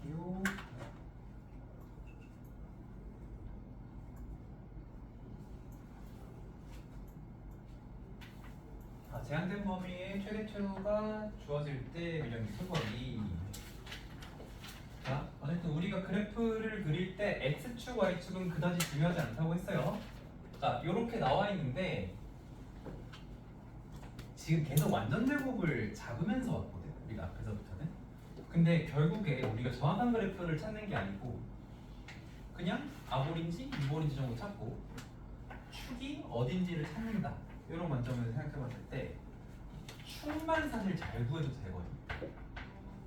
할게요. 제한된 범위의 최대치가 주어질 때 밀령의 수거리. 자, 어쨌든 우리가 그래프를 그릴 때 x축, y축은 그다지 중요하지 않다고 했어요. 자, 요렇게 나와 있는데 지금 계속 완전 제곱을 잡으면서 왔거든, 우리가 앞에서부터는. 근데 결국에 우리가 정확한 그래프를 찾는 게 아니고 그냥 아볼인지 이볼인지 정도 찾고 축이 어딘지를 찾는다, 이런 관점에서 생각해 봤을 때 축만 사실 잘 구해도 되거든.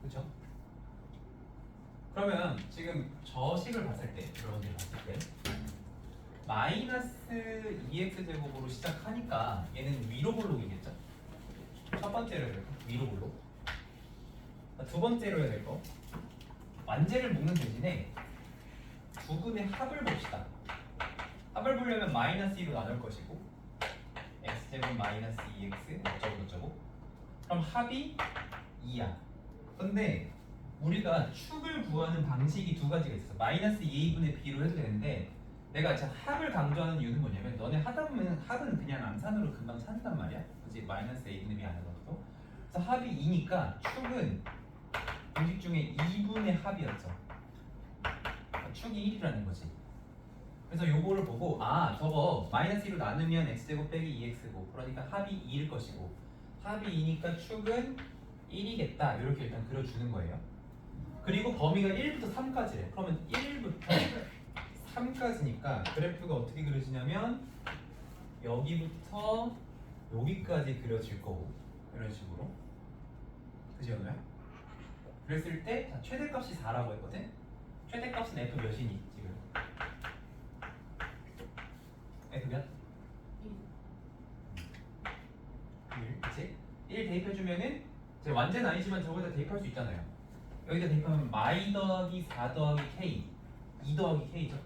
그쵸? 그러면 지금 저 식을 봤을 때, 여러분들이 봤을 때 마이너스 2x제곱으로 시작하니까 얘는 위로 볼록이겠죠? 첫 번째로 해야 될 거, 위로 볼록. 두 번째로 해야 될 거, 완제를 묶는 대신에 부분의 합을 봅시다. 합을 보려면 마이너스 2로 나눌 것이고 x제곱 마이너스 2x 어쩌고 저쩌고. 그럼 합이 2야. 근데 우리가 축을 구하는 방식이 두 가지가 있어. 마이너스 2a분의 b로 해도 되는데 내가 지금 합을 강조하는 이유는 뭐냐면 너네 하다 보면 합은 그냥 암산으로 금방 찾는단 말이야. 그치? 마이너스 a분의 b 안 하더라도. 그래서 합이 2니까 축은 공식 중에 2분의 합이었죠. 축이 1이라는 거지. 그래서 요거를 보고 아, 저거 마이너스 2로 나누면 x제곱 빼기 2x고 그러니까 합이 2일 것이고 합이 2니까 축은 1이겠다, 이렇게 일단 그려주는 거예요. 그리고 범위가 1부터 3까지래. 그러면 1부터 3까지니까 그래프가 어떻게 그려지냐면 여기부터 여기까지 그려질 거고, 이런 식으로. 그지, 연우야? 그랬을 때 자, 최대값이 4라고 했거든? 최대값은 f 몇이니 지금? f 몇? 1. 그치? 1 대입해주면은 이제 완전 아니지만 저거에다 대입할 수 있잖아요. 여기다 대입하면 마이 더하기 4 더하기 k 2 더하기 k죠.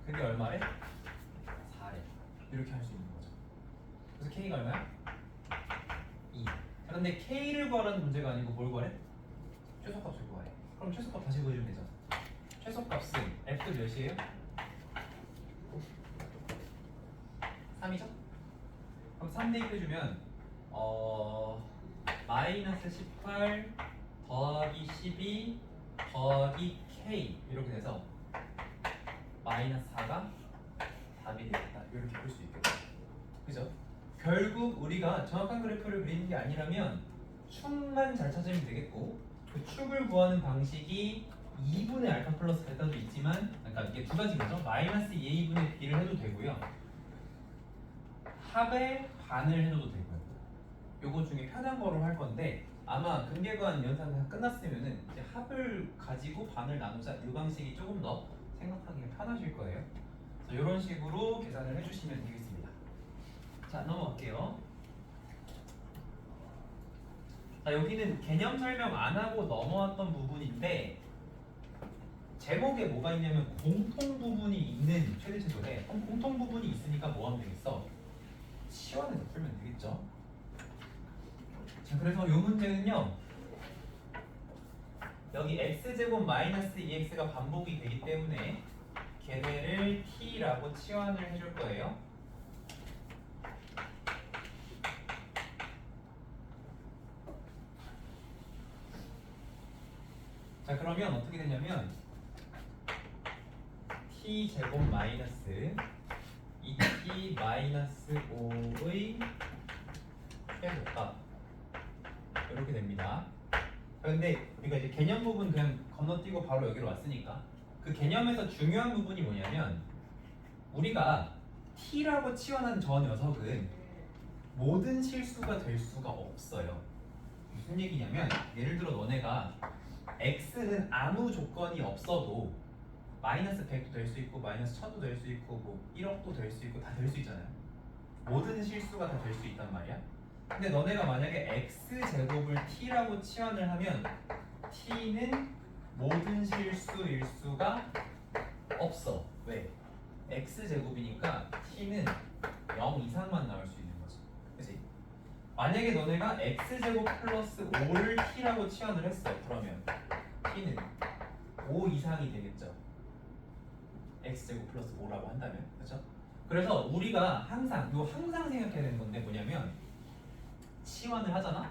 그게 얼마래? 4래. 이렇게 할 수 있는 거죠. 그래서 k가 얼마야? 2. 자, 근데 k를 구하라는 문제가 아니고 뭘 구하래? 최소값을 구하래. 그럼 최소값 다시 구해주면 되죠. 최소값은 f 몇이에요? 3이죠? 그럼 3 대입해주면 마이너스 18 더하기 12 더하기 k 이렇게 돼서 마이너스 4가 답이 되겠다, 이렇게 볼 수 있겠죠. 그죠? 결국 우리가 정확한 그래프를 그리는 게 아니라면 축만 잘 찾으면 되겠고, 그 축을 구하는 방식이 2분의 알파 플러스 베타도 있지만, 그러니까 이게 두 가지인 거죠. 마이너스 2분의 b를 해도 되고요, 합의 반을 해줘도 되고요. 요거 중에 편한 거로 할 건데 아마 근계관 연산 다 끝났으면은 이제 합을 가지고 반을 나누자, 이 방식이 조금 더 생각하기 편하실 거예요. 그래서 이런 식으로 계산을 해주시면 되겠습니다. 자, 넘어갈게요. 자, 여기는 개념 설명 안 하고 넘어왔던 부분인데 제목에 뭐가 있냐면 공통 부분이 있는 최대체조래. 그럼 공통 부분이 있으니까 뭐 하면 되겠어? 치환해서 풀면 되겠죠. 자, 그래서 이 문제는요, 여기 x제곱 마이너스 2x가 반복이 되기 때문에 걔네를 t라고 치환을 해줄 거예요. 자, 그러면 어떻게 되냐면 t제곱 마이너스 2t 마이너스 5의 최소값 이렇게 됩니다. 그런데 우리가 이제 개념 부분 그냥 건너뛰고 바로 여기로 왔으니까 그 개념에서 중요한 부분이 뭐냐면 우리가 t라고 치환한 저 녀석은 모든 실수가 될 수가 없어요. 무슨 얘기냐면 예를 들어 너네가 x는 아무 조건이 없어도 마이너스 100도 될 수 있고 마이너스 1000도 될 수 있고 뭐 1억도 될 수 있고 다 될 수 있잖아요. 모든 실수가 다 될 수 있단 말이야. 근데 너네가 만약에 x제곱을 t라고 치환을 하면 t는 모든 실수일 수가 없어. 왜? x제곱이니까 t는 0 이상만 나올 수 있는 거지. 그치? 만약에 너네가 x제곱 플러스 5를 t라고 치환을 했어. 그러면 t는 5 이상이 되겠죠. x제곱 플러스 5라고 한다면, 그렇죠? 그래서 우리가 항상 생각해야 되는 건데 뭐냐면 치환을 하잖아.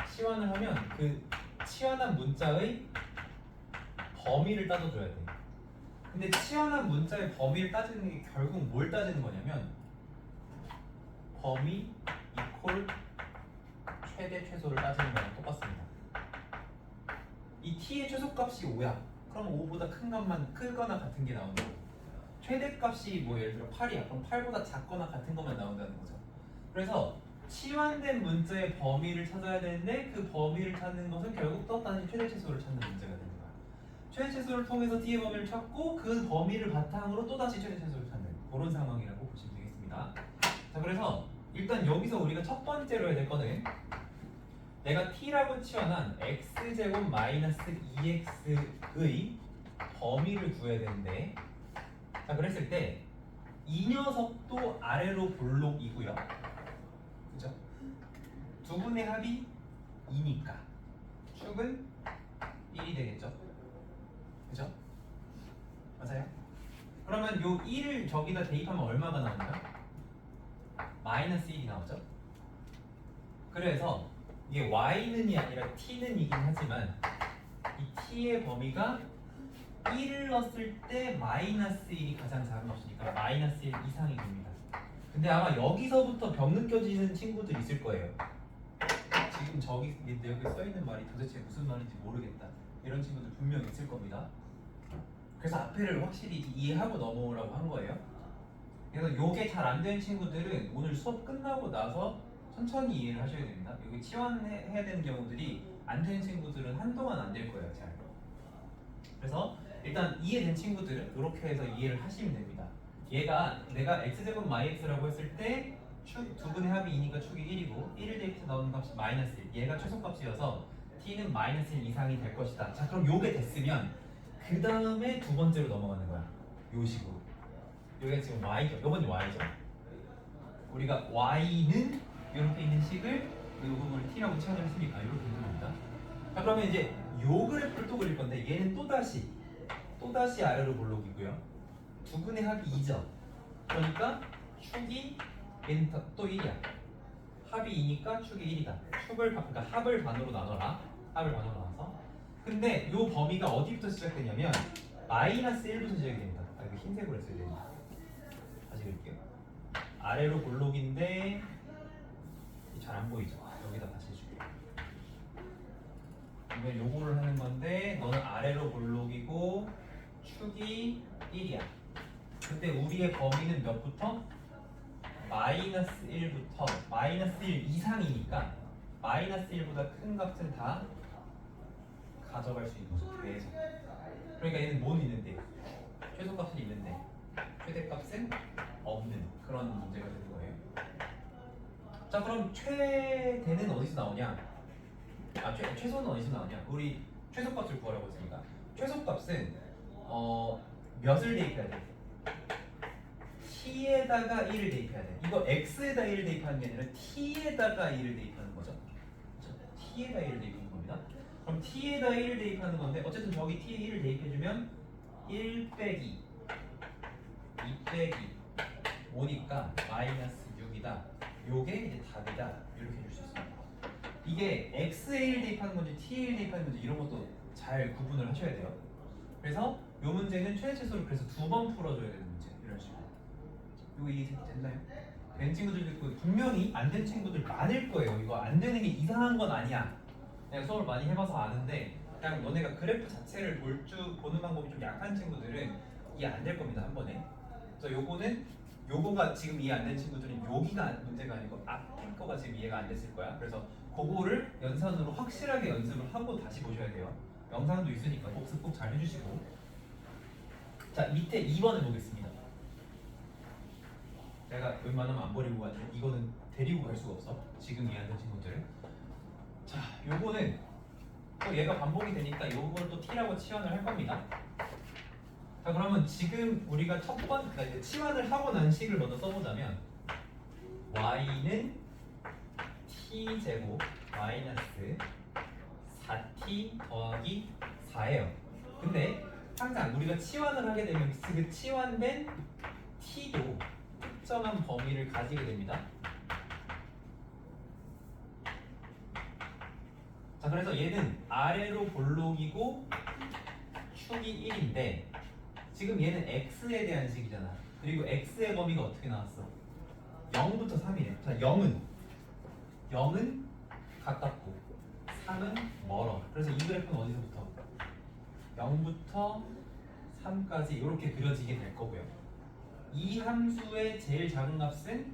치환을 하면 그 치환한 문자의 범위를 따져줘야 돼. 근데 치환한 문자의 범위를 따지는 게 결국 뭘 따지는 거냐면 범위 이퀄 최대 최소를 따지는 거랑 똑같습니다. 이 t의 최소값이 5야. 그럼 5보다 큰 것만 크거나 같은 게 나오는 거고, 최대값이 뭐 예를 들어 8이야. 그럼 8보다 작거나 같은 것만 나온다는 거죠. 그래서 치환된 문자의 범위를 찾아야 되는데 그 범위를 찾는 것은 결국 또 다시 최대 최소를 찾는 문제가 되는 거야. 최대 최소를 통해서 t의 범위를 찾고 그 범위를 바탕으로 또 다시 최대 최소를 찾는 그런 상황이라고 보시면 되겠습니다. 자, 그래서 일단 여기서 우리가 첫 번째로 해야 될 거는 내가 t라고 치환한 x제곱 마이너스 2x의 범위를 구해야 되는데, 자, 그랬을 때 이 녀석도 아래로 볼록이고요. 그죠? 두 분의 합이 2니까 축은 1이 되겠죠? 그죠? 맞아요? 그러면 요 1을 저기다 대입하면 얼마가 나오나요? 마이너스 1이 나오죠? 그래서 이게 y는이 아니라 t는이긴 하지만 이 t의 범위가 1을 넣었을 때 마이너스 1이 가장 작은 값이니까 마이너스 1 이상이 됩니다. 근데 아마 여기서부터 병 느껴지는 친구들 있을 거예요. 지금 저기 여기 써있는 말이 도대체 무슨 말인지 모르겠다, 이런 친구들 분명 있을 겁니다. 그래서 앞에를 확실히 이해하고 넘어오라고 한 거예요. 그래서 요게 잘 안 되는 친구들은 오늘 수업 끝나고 나서 천천히 이해를 하셔야 됩니다. 여기 치환해야 되는 경우들이 안 되는 친구들은 한동안 안 될 거예요, 잘. 그래서 일단 이해된 친구들은 이렇게 해서 이해를 하시면 됩니다. 얘가 내가 x제곱 마이x라고 했을 때 축 두 분의 합이 2니까 축이 1이고 1을 대입해서 나오는 값이 마이너스 1. 얘가 최소값이어서 t는 마이너스 1 이상이 될 것이다. 자, 그럼 요게 됐으면 그 다음에 두 번째로 넘어가는 거야. 요 식으로. 여기가 지금 y죠. 요번이 y죠. 우리가 y는 이렇게 있는 식을 이 부분을 t라고 치환을 했으니까 이렇게 되는 겁니다. 자, 그러면 이제 요 그래프를 또 그릴 건데 얘는 또다시 아래로 볼록이고요. 두 분의 합이 2죠. 그러니까 축이 얘는 또 1이야. 합이 2니까 축이 1이다. 그러니까 합을 반으로 나눠라. 합을 반으로 나눠서. 근데 요 범위가 어디부터 시작되냐면 마이너스 1부터 시작이 됩니다. 아, 이거 흰색으로 했어야 되는데. 다시 그릴게요. 아래로 볼록인데 잘 안 보이죠? 여기다 다시 해줄게요. 이건 요거를 하는 건데 너는 아래로 볼록이고 축이 1이야. 근데 우리의 범위는 몇부터? 마이너스 1부터 마이너스 1 이상이니까 마이너스 1보다 큰 값은 다 가져갈 수 있는 거죠. 계속. 그러니까 얘는 뭐는 있는데 최소값은 있는데 최대값은 없는 그런 문제가 되는 거예요. 자, 그럼 최대는 어디서 나오냐? 최소는 어디서 나오냐? 우리 최소값을 구하라고 했으니까 최소값은 몇을 대입해야 돼? t에다가 1을 대입해야 돼. 이거 x에다 1을 대입하는 게 아니라 t에다가 1을 대입하는 거죠. 그렇죠? t에다 1을 대입하는 겁니다. 그럼 t에다 1을 대입하는 건데 어쨌든 저기 t에 1을 대입해주면 1 빼기 2 빼기 5니까 마이너스 6이다. 요게 이제 답이다. 이렇게 해줄 수 있습니다. 이게 x에 1 대입하는 건지 t에 1 대입하는 건지 이런 것도 잘 구분을 하셔야 돼요. 그래서 요 문제는 최대 최소를 그래서 두 번 풀어줘야 되는 문제. 이런 식으로. 이거 이해 됐나요? 된 친구들도 있고 분명히 안 된 친구들 많을 거예요. 이거 안 되는 게 이상한 건 아니야. 내가 수업을 많이 해봐서 아는데 그냥 너네가 그래프 자체를 보는 방법이 좀 약한 친구들은 이해 안 될 겁니다, 한 번에. 그래서 요거가 지금 이해 안 된 친구들은 여기가 문제가 아니고 앞에 거가 지금 이해가 안 됐을 거야. 그래서 그거를 연산으로 확실하게 연습을 하고 다시 보셔야 돼요. 영상도 있으니까 복습 꼭 잘 해주시고. 자, 밑에 2번을 보겠습니다. 내가 웬만하면 안 버리고 가는데 이거는 데리고 갈 수가 없어. 지금 이해 안 된 친구들은. 자, 요거는 또 얘가 반복이 되니까 요걸 또 t라고 치환을 할 겁니다. 자, 그러면 지금 우리가 그러니까 이제 치환을 하고 난 식을 먼저 써보자면 y는 t제곱 마이너스 t 더하기 4예요. 근데 항상 우리가 치환을 하게 되면 그 치환된 t도 특정한 범위를 가지게 됩니다. 자, 그래서 얘는 아래로 볼록이고 축이 1인데 지금 얘는 x에 대한 식이잖아. 그리고 x의 범위가 어떻게 나왔어? 0부터 3이네. 자, 0은 가깝고 3은 멀어. 그래서 이 그래프는 어디서부터? 0부터 3까지 이렇게 그려지게 될 거고요. 이 함수의 제일 작은 값은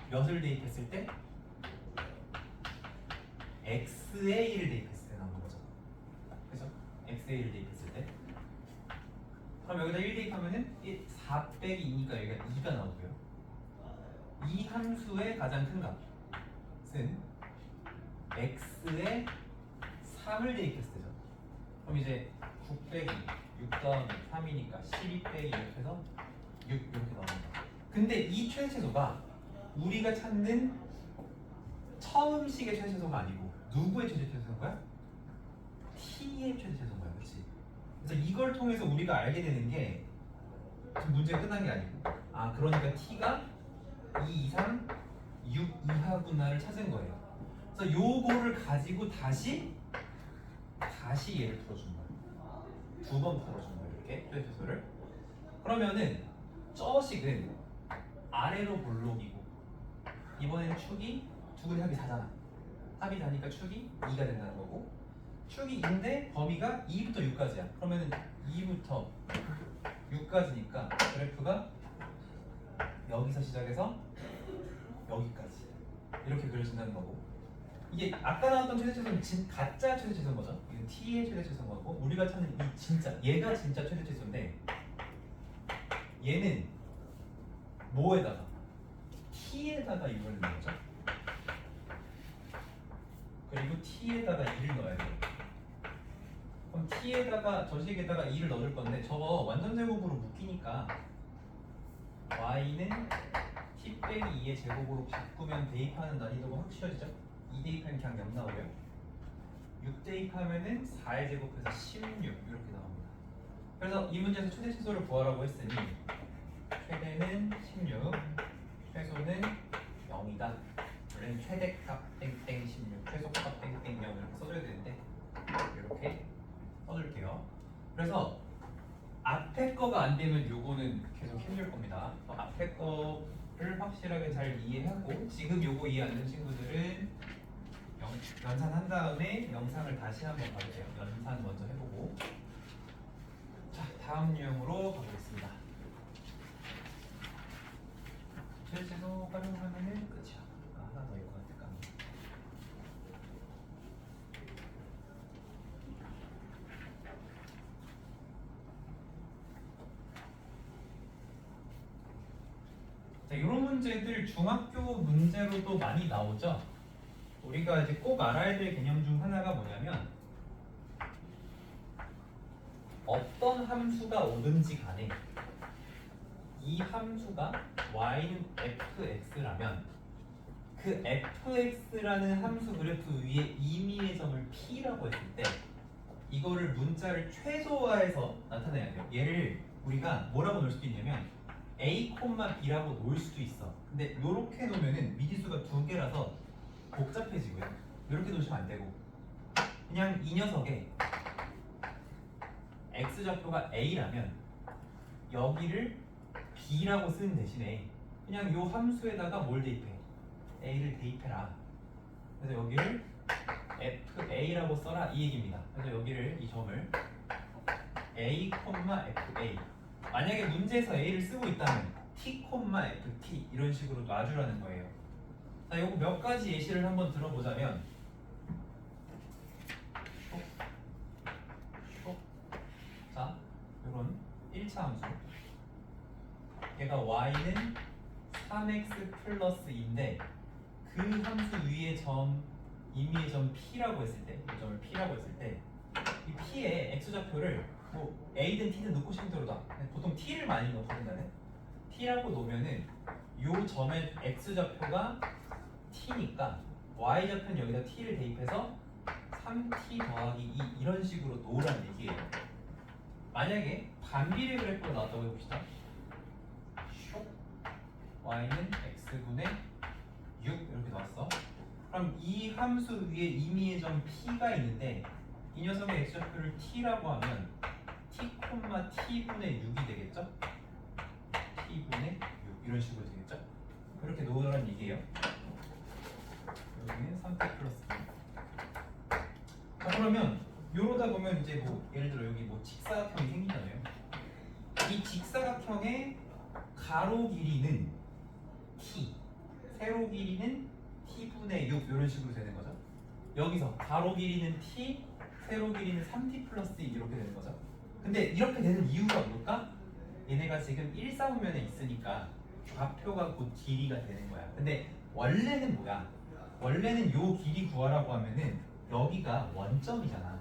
몇을 대입했을 때? x의 1을 대입했을 때 나오는 거죠. 그죠? x의 1을 대입했을 때. 그럼 여기다 1 대입하면은 4 빼기 2니까 여기가 2가 나오고요. 이 함수의 가장 큰 값은 x의 3을 대입했을 때죠. 그럼 이제 9 빼기 6 더하기 3이니까 12 빼기 이렇게 해서 6 이렇게 나옵니다. 근데 이 최대최소가 우리가 찾는 처음식의 최대최소가 아니고 누구의 최대최소인 거야? t의 최대최소인 거야. 그렇지? 그래서 이걸 통해서 우리가 알게 되는 게 지금 문제가 끝난 게 아니고 그러니까 t가 2, 2, 3, 6 이하구나를 찾은 거예요. 그래서 요거를 가지고 다시 얘를 풀어준 거예요. 두 번 풀어준 거예요. 이렇게 최대최소를. 그러면은 저 식은 아래로 볼록이고 이번에는 축이 두근이 합이 4잖아. 합이 4니까 축이 2가 된다는 거고 축이 2인데 범위가 2부터 6까지야. 그러면은 2부터 6까지니까 그래프가 여기서 시작해서 여기까지 이렇게 그려진다는 거고 이게 아까 나왔던 최대최소는 가짜 최대최소인 거죠. 이건 t의 최대최소인 거고 우리가 찾는 이 진짜 얘가 진짜 최대최소인데 얘는 뭐에다가 t에다가 이걸 넣는 거죠. 그리고 t에다가 2를 넣어야 돼요. 그럼 t에다가 저 식에다가 2를 넣을 건데 저거 완전 제곱으로 묶이니까 y는 t 빼기 2의 제곱으로 바꾸면 대입하는 난이도가 확 쉬워지죠. 2 대입하면 그냥 0 나오고요. 6 대입하면은 4의 제곱해서 16 이렇게 나옵니다. 그래서 이 문제에서 최대 최소를 구하라고 했으니 최대는 16, 최소는 0이다. 원래는 최대값 땡땡 16, 최소값 땡땡 0 이렇게 써줘야 되는데 이렇게 써줄게요. 그래서 앞에 거가 안 되면 요거는 계속 힘들 겁니다. 앞에 거를 확실하게 잘 이해하고 지금 요거 이해 안 되는 친구들은 연산한 다음에 영상을 다시 한번 봐주세요. 연산 먼저 해보고 자 다음 유형으로 가보겠습니다. 최대최소 활용하면은 끝이야. 하나 더 있고 같을까? 자, 이런 문제들 중학교 문제로도 많이 나오죠. 우리가 이제 꼭 알아야 될 개념 중 하나가 뭐냐면 어떤 함수가 오든지 간에 이 함수가 y는 fx라면 그 fx라는 함수 그래프 위에 임의의 점을 p라고 했을 때 이거를 문자를 최소화해서 나타내야 돼요. 얘를 우리가 뭐라고 놓을 수도 있냐면 a, b라고 놓을 수도 있어. 근데 이렇게 놓으면은 미지수가 두 개라서 복잡해지고요. 이렇게 놓으시면 안 되고 그냥 이 녀석에 x좌표가 a라면 여기를 b라고 쓰는 대신에 그냥 이 함수에다가 뭘 대입해? a를 대입해라. 그래서 여기를 fa라고 써라 이 얘기입니다. 그래서 여기를 이 점을 a, fa 만약에 문제에서 a를 쓰고 있다면 t, ft 이런 식으로 놔주라는 거예요. 자, 요거 몇 가지 예시를 한번 들어보자면 자, 요런 1차 함수 얘가 y는 3x 플러스 2인데 그 함수 위의 점 임의의 점 p라고 했을 때 이 점을 p라고 했을 때 이 p의 x좌표를 뭐 a든 t든 넣고 싶은 대로 다 보통 t를 많이 넣거든요. t라고 놓으면은 요 점의 x좌표가 t니까 y좌표는 여기다 t를 대입해서 3t 더하기 2 이런 식으로 놓으라는 얘기예요. 만약에 반비례 그래프가 나왔다고 해봅시다. y는 x분의 6 이렇게 나왔어. 그럼 이 함수 위에 임의의 점 p가 있는데 이 녀석의 x좌표를 t라고 하면 t, t분의 6이 되겠죠? t분의 6 이런 식으로 되겠죠? 이렇게 놓으라는 얘기예요. 여기는 3t 플러스 2. 자, 그러면 요러다 보면 이제 뭐 예를 들어 여기 뭐 직사각형이 생기잖아요. 이 직사각형의 가로 길이는 t, 세로 길이는 t분의 6 이런 식으로 되는 거죠. 여기서 가로 길이는 t, 세로 길이는 3t 플러스 2 이렇게 되는 거죠. 근데 이렇게 되는 이유가 뭘까? 얘네가 지금 1사분면에 있으니까 좌표가 곧 길이가 되는 거야. 근데 원래는 뭐야? 원래는 요 길이 구하라고 하면은 여기가 원점이잖아.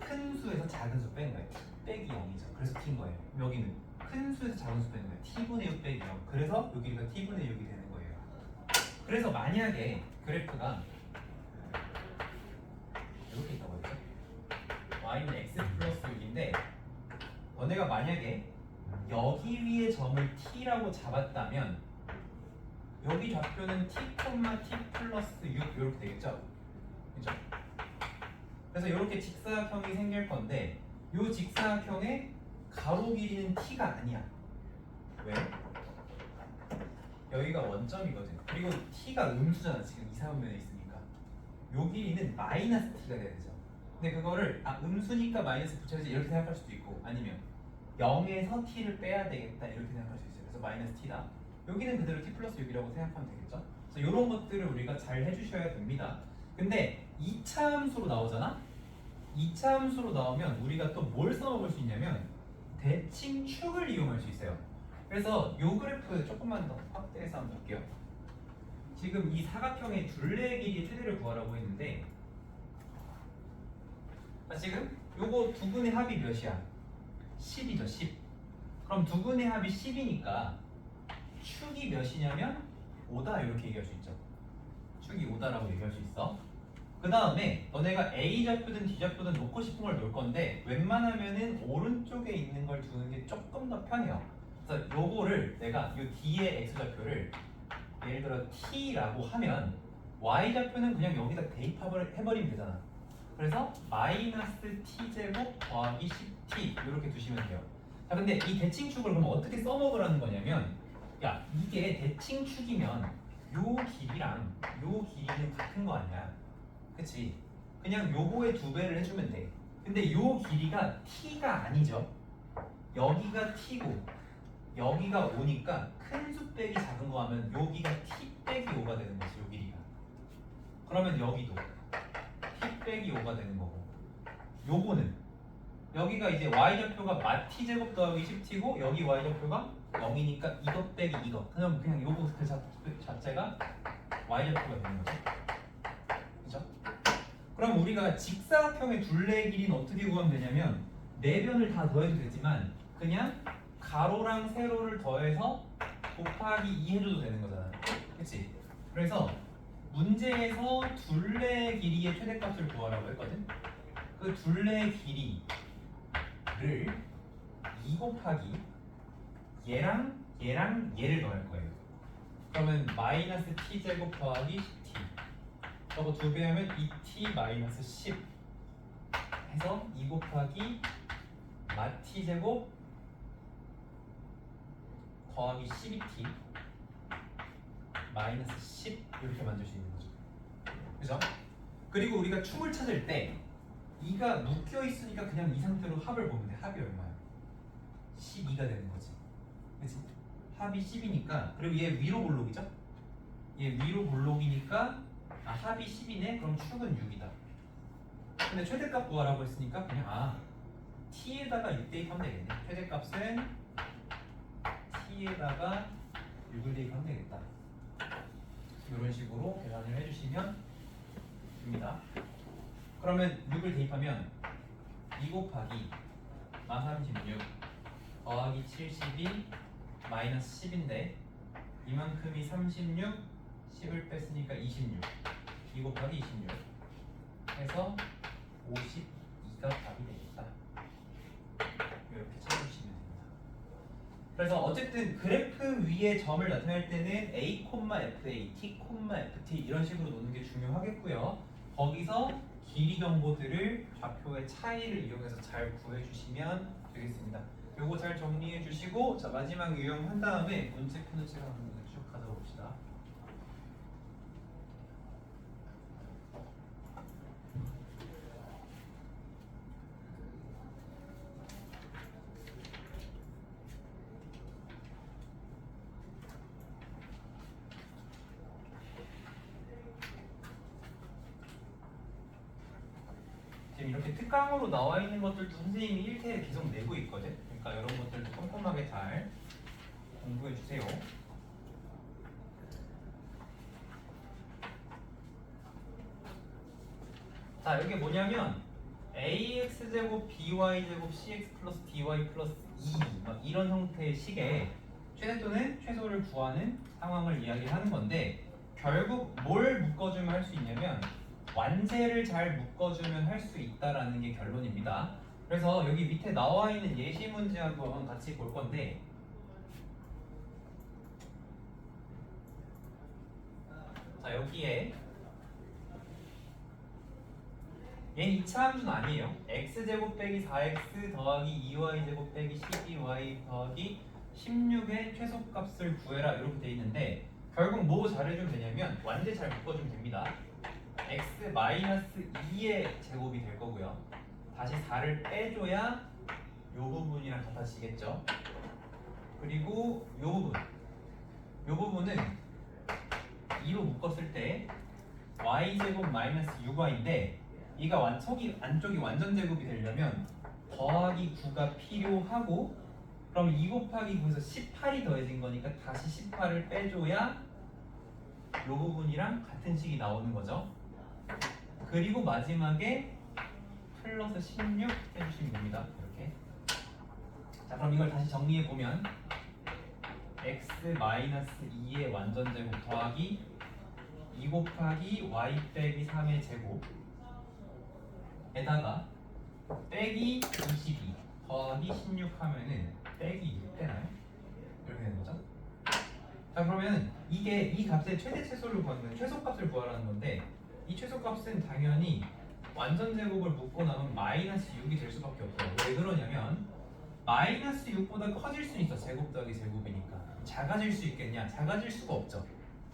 큰 수에서 작은 수 빼는 거야. t 빼기 0이죠. 그래서 t인 거예요. 여기는 큰 수에서 작은 수 빼는 거야. t분의 6 빼기 0. 그래서 여기가 t분의 6이 되는 거예요. 그래서 만약에 그래프가 이렇게 있다고 했죠? y는 x 플러스 6인데 너네가 만약에 여기 위에 점을 t라고 잡았다면 여기 좌표는 t, t 플러스 6 이렇게 되겠죠? 그죠? 그래서 이렇게 직사각형이 생길 건데 이 직사각형의 가로 길이는 t가 아니야. 왜? 여기가 원점이거든. 그리고 t가 음수잖아. 지금 이사분면에 있으니까. 요 길이는 마이너스 t가 돼야 되죠. 근데 그거를 음수니까 마이너스 붙여야지 이렇게 생각할 수도 있고 아니면 0에서 t를 빼야 되겠다 이렇게 생각할 수 있어요. 그래서 마이너스 t다. 여기는 그대로 t 플러스 6이라고 생각하면 되겠죠. 그래서 이런 것들을 우리가 잘 해주셔야 됩니다. 근데 2차 함수로 나오잖아? 2차 함수로 나오면 우리가 또 뭘 써먹을 수 있냐면 대칭축을 이용할 수 있어요. 그래서 이 그래프 조금만 더 확대해서 한번 볼게요. 지금 이 사각형의 둘레 길이의 최대를 구하라고 했는데 지금 요거 두 분의 합이 몇이야? 10이죠. 10. 그럼 두 분의 합이 10이니까 축이 몇이냐면 5다 이렇게 얘기할 수 있죠. 축이 5다라고 얘기할 수 있어. 그 다음에 너네가 A좌표든 D좌표든 놓고 싶은 걸 놓을 건데 웬만하면은 오른쪽에 있는 걸 두는 게 조금 더 편해요. 그래서 요거를 내가 요 D의 X좌표를 예를 들어 T라고 하면 Y좌표는 그냥 여기다 대입을 해버리면 되잖아. 그래서 마이너스 T제곱 더하기 10T 이렇게 두시면 돼요. 자, 근데 이 대칭축을 그럼 어떻게 써먹으라는 거냐면 야, 이게 대칭축이면 요 길이랑 요 길이는 같은 거 아니야. 그치? 그냥 요거의 2배를 해주면 돼. 근데 요 길이가 t가 아니죠. 여기가 t고 여기가 5니까 큰 수 빼기 작은 거 하면 여기가 t 빼기 5가 되는 거지. 요 길이가. 그러면 여기도 t 빼기 5가 되는 거고 요거는 여기가 이제 y좌표가 마 t제곱 더하기 10t고 여기 y좌표가 0이니까 이것 빼기 이것. 그냥 요거 그 자체가 y좌표가 되는 거죠. 그죠? 그럼 우리가 직사각형의 둘레 길이는 어떻게 구하면 되냐면 네 변을 다 더해도 되지만 그냥 가로랑 세로를 더해서 곱하기 2 해줘도 되는 거잖아. 그치? 그래서 문제에서 둘레 길이의 최대값을 구하라고 했거든. 그 둘레 길이를 2 곱하기 얘랑 얘를 더할 거예요. 그러면 마이너스 t제곱 더하기 10t 저거 2배 하면 2t 마이너스 10 해서 2 곱하기 마 t제곱 더하기 12t 마이너스 10 이렇게 만들 수 있는 거죠. 그죠? 그리고 우리가 축을 찾을 때 2가 묶여 있으니까 그냥 이 상태로 합을 보면 돼. 합이 얼마야? 12가 되는 거지. 그치? 합이 10이니까 그리고 얘 위로 볼록이죠? 얘 위로 볼록이니까 합이 10이네? 그럼 축은 6이다. 근데 최대값 구하라고 했으니까 그냥 t에다가 6 대입하면 되겠네. 최대값은 t에다가 6을 대입하면 되겠다. 이런 식으로 계산을 해주시면 됩니다. 그러면 6을 대입하면 2 곱하기 마 36 더하기 72 마이너스 10인데 이만큼이 36 10을 뺐으니까 26 2 곱하기 26 해서 52가 답이 되겠다. 이렇게 찾아주시면 됩니다. 그래서 어쨌든 그래프 위에 점을 나타낼 때는 A, FA, T, FT 이런 식으로 놓는 게 중요하겠고요. 거기서 길이 정보들을 좌표의 차이를 이용해서 잘 구해주시면 되겠습니다. 요거 잘 정리해 주시고 자 마지막 유형한 다음에 문제 푸는 시간 한번 쭉 가져봅시다. 지금 이렇게 특강으로 나와 있는 것들도 선생님이 1태에 계속 내고 있거든. 그러니까 이런 것들도 꼼꼼하게 잘 공부해 주세요. 자, 여기 뭐냐면 ax제곱 by제곱 cx 플러스 dy 플러스 2 막 이런 형태의 식의 최대 또는 최소를 구하는 상황을 이야기하는 건데 결국 뭘 묶어주면 할 수 있냐면 완제를 잘 묶어주면 할 수 있다라는 게 결론입니다. 그래서 여기 밑에 나와 있는 예시 문제하고 한번 같이 볼 건데 자 여기에 얘는 2차 함수는 아니에요. x제곱 빼기 4x 더하기 2y제곱 빼기 12y 더하기 16의 최소값을 구해라 이렇게 돼 있는데 결국 뭐 잘해주면 되냐면 완제 잘 묶어주면 됩니다. x 마이너스 2의 제곱이 될 거고요. 다시 4를 빼줘야 요 부분이랑 같아지겠죠. 그리고 요 부분은 2로 묶었을 때 y제곱 마이너스 6y인데 이가 속이 안쪽이 완전 제곱이 되려면 더하기 9가 필요하고 그럼 2 곱하기 9에서 18이 더해진 거니까 다시 18을 빼줘야 이 부분이랑 같은 식이 나오는 거죠. 그리고 마지막에 플러스 16 해주시면 됩니다. 이렇게. 자 그럼 이걸 다시 정리해 보면 x 마이너스 2의 완전 제곱 더하기 2 곱하기 y 빼기 3의 제곱 에다가 빼기 22 더하기 16 하면은 빼기 6 되나요? 이렇게 되는 거죠. 자 그러면 이게 이 값의 최대 최소를 구하는 건 최소값을 구하라는 건데 이 최소값은 당연히 완전 제곱을 묶고 나면 마이너스 6이 될 수밖에 없어요. 왜 그러냐면 마이너스 6보다 커질 수 있어. 제곱 더하기 제곱이니까. 작아질 수 있겠냐? 작아질 수가 없죠.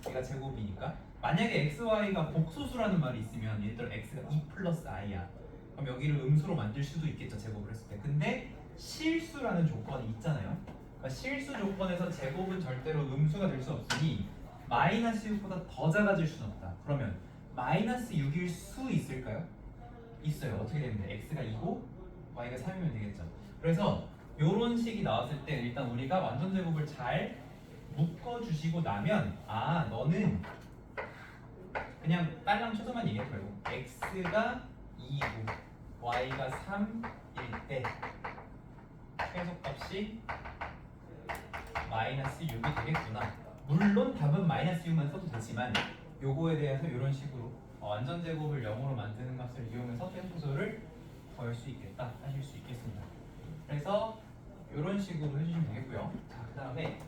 얘가 제곱이니까. 만약에 xy가 복소수라는 말이 있으면 예를 들어 x가 2 플러스 i야. 그럼 여기를 음수로 만들 수도 있겠죠. 제곱을 했을 때. 근데 실수라는 조건이 있잖아요. 그러니까 실수 조건에서 제곱은 절대로 음수가 될 수 없으니 마이너스 6보다 더 작아질 수는 없다. 그러면 마이너스 6일 수 있을까요? 있어요. 어떻게 되는데 x가 2고 y가 3이면 되겠죠. 그래서 이런 식이 나왔을 때 일단 우리가 완전 제곱을 잘 묶어주시고 나면 아 너는 그냥 딸랑 쳐서만 얘기해 결국 x가 2고 y가 3일 때 최소값이 마이너스 6이 되겠구나. 물론 답은 마이너스 6만 써도 되지만 요거에 대해서 이런 식으로 완전 제곱을 0으로 만드는 값을 이용해서 최소수를 구할 수 있겠다 하실 수 있겠습니다. 그래서 이런 식으로 해주시면 되겠고요. 자, 그 다음에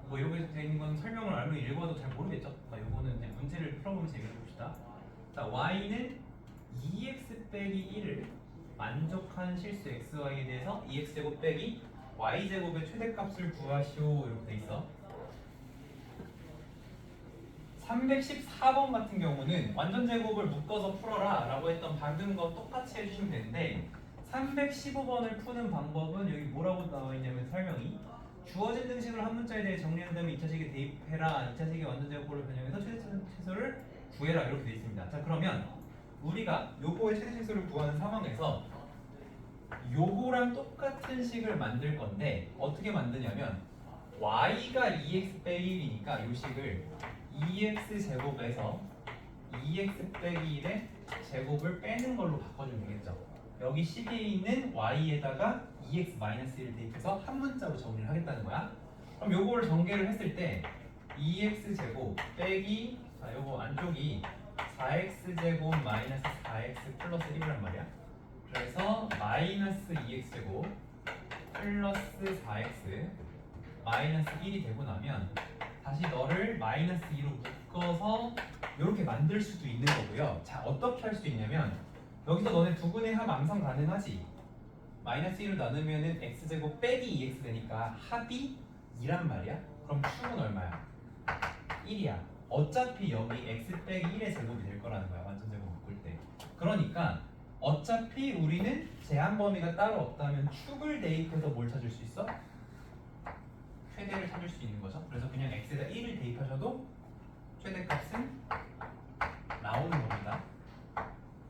뭐 여기서 되어 있는 건 설명을 알고 읽어도 잘 모르겠죠. 그러니까 요거는 이제 문제를 풀어보면서 얘기해 봅시다. 자, y는 2x 빼기 1을 만족한 실수 xy에 대해서 2x제곱 빼기 y제곱의 최대값을 구하시오 이렇게 돼 있어. 314번 같은 경우는 완전 제곱을 묶어서 풀어라 라고 했던 방금 거 똑같이 해주시면 되는데 315번을 푸는 방법은 여기 뭐라고 나와 있냐면 설명이 주어진 등식을 한 문자에 대해 정리한 다음에 2차식에 대입해라 2차식의 완전 제곱을 변형해서 최대 최소를 구해라 이렇게 되어 있습니다. 자 그러면 우리가 요거의 최대 최소를 구하는 상황에서 요거랑 똑같은 식을 만들 건데 어떻게 만드냐면 y가 2x 빼기 1이니까 요 식을 2x 제곱에서 2x 빼기 1의 제곱을 빼는 걸로 바꿔주면 되겠죠. 여기 식에 있는 y에다가 2x 마이너스 1을 대입해서 한 문자로 정리를 하겠다는 거야. 그럼 요거를 전개를 했을 때 2x제곱 빼기 자 요거 안쪽이 4x제곱 마이너스 4x 플러스 1이란 말이야. 그래서 마이너스 2x제곱 플러스 4x 마이너스 1이 되고 나면 다시 너를 마이너스 2로 묶어서 이렇게 만들 수도 있는 거고요. 자 어떻게 할 수 있냐면 여기서 너네 두분의 합 암산 가능하지? 마이너스 1을 나누면은 x제곱 빼기 2x 되니까 합이 2란 말이야? 그럼 축은 얼마야? 1이야. 어차피 여기 x 빼기 1의 제곱이 될 거라는 거야. 완전 제곱 묶을 때. 그러니까 어차피 우리는 제한 범위가 따로 없다면 축을 대입해서 뭘 찾을 수 있어? 최대를 찾을 수 있는 거죠. 그래서 그냥 x에다 1을 대입하셔도 최대값은 나오는 겁니다.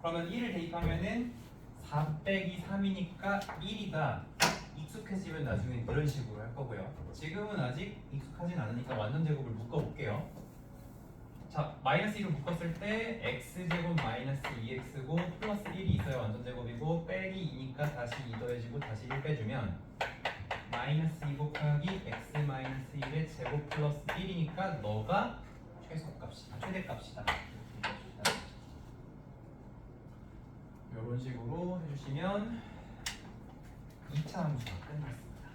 그러면 1을 대입하면은 4 빼기 3이니까 1이다. 익숙해지면 나중에 이런 식으로 할 거고요. 지금은 아직 익숙하진 않으니까 완전 제곱을 묶어볼게요. 자, 마이너스 1을 묶었을 때 x제곱 마이너스 2x고 플러스 1이 있어야 완전 제곱이고 빼기 2니까 다시 2 더해지고 다시 1 빼주면 마이너스 2 곱하기 x 마이너스 1의 제곱 플러스 1이니까 너가 최소값이다. 최대값이다. 이런 식으로 해주시면 2차 함수가 끝났습니다.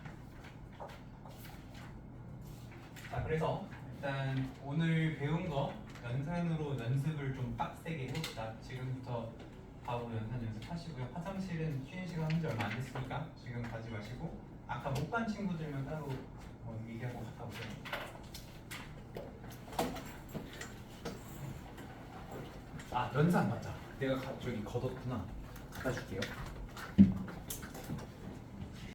자, 그래서 일단 오늘 배운 거 연산으로 연습을 좀 빡세게 해봅시다. 지금부터 바로 연산 연습하시고요. 화장실은 쉬는 시간 한지 얼마 안 됐으니까 지금 가지 마시고 아까 못 간 친구들만 따로 얘기하고 갔다 오세요. 아, 연산 맞다. 내가 저기 걷었구나. 갖다 줄게요.